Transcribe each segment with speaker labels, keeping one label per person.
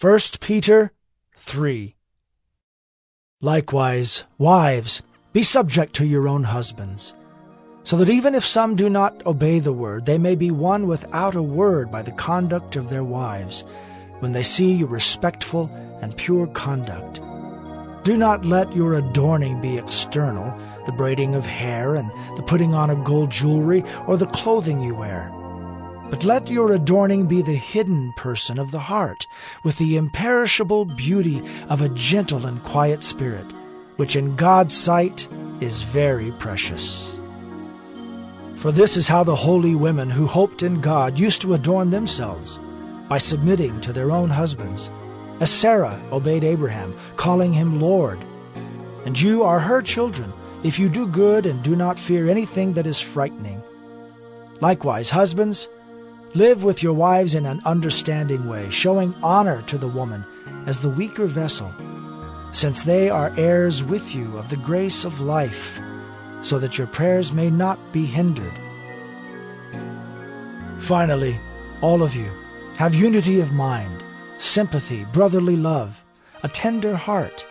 Speaker 1: 1 Peter 3. Likewise, wives, be subject to your own husbands, so that even if some do not obey the word, they may be won without a word by the conduct of their wives, when they see your respectful and pure conduct. Do not let your adorning be external, the braiding of hair and the putting on of gold jewelry or the clothing you wear. But let your adorning be the hidden person of the heart, with the imperishable beauty of a gentle and quiet spirit, which in God's sight is very precious. For this is how the holy women who hoped in God used to adorn themselves, by submitting to their own husbands, as Sarah obeyed Abraham, calling him Lord. And you are her children, if you do good and do not fear anything that is frightening. Likewise, husbands, live with your wives in an understanding way, showing honor to the woman as the weaker vessel, since they are heirs with you of the grace of life, so that your prayers may not be hindered. Finally, all of you, have unity of mind, sympathy, brotherly love, a tender heart,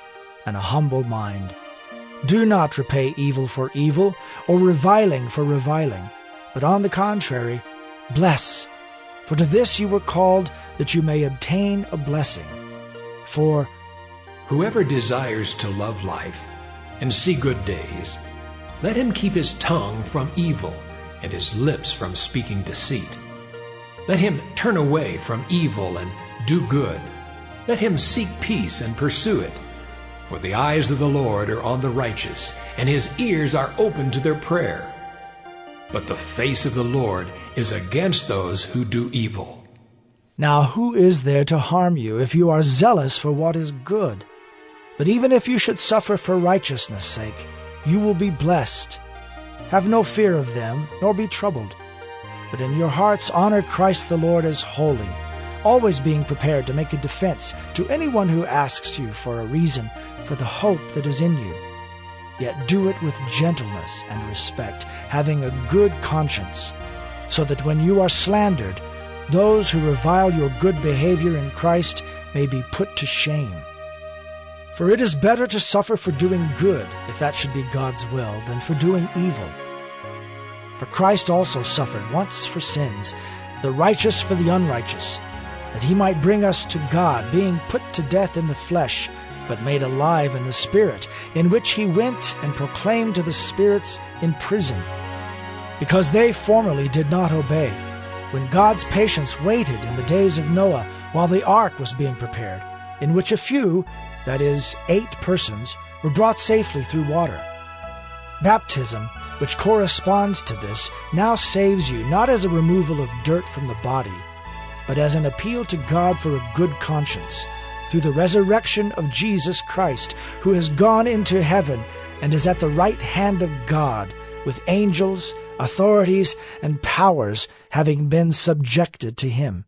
Speaker 1: and a humble mind. Do not repay evil for evil, or reviling for reviling, but on the contrary, bless. For to this you were called, that you may obtain a blessing. For
Speaker 2: whoever desires to love life and see good days, let him keep his tongue from evil and his lips from speaking deceit. Let him turn away from evil and do good. Let him seek peace and pursue it. For the eyes of the Lord are on the righteous, and his ears are open to their prayer. But the face of the Lord is against those who do evil.
Speaker 1: Now who is there to harm you if you are zealous for what is good? But even if you should suffer for righteousness' sake, you will be blessed. Have no fear of them, nor be troubled. But in your hearts honor Christ the Lord as holy, always being prepared to make a defense to anyone who asks you for a reason for the hope that is in you. Yet do it with gentleness and respect, having a good conscience, so that when you are slandered, those who revile your good behavior in Christ may be put to shame. For it is better to suffer for doing good, if that should be God's will, than for doing evil. For Christ also suffered once for sins, the righteous for the unrighteous, that he might bring us to God, being put to death in the flesh, but made alive in the Spirit, in which he went and proclaimed to the spirits in prison, because they formerly did not obey, when God's patience waited in the days of Noah, while the ark was being prepared, in which a few, that is, 8 persons, were brought safely through water. Baptism, which corresponds to this, now saves you, not as a removal of dirt from the body, but as an appeal to God for a good conscience, through the resurrection of Jesus Christ, who has gone into heaven and is at the right hand of God, with angels, authorities, and powers having been subjected to him.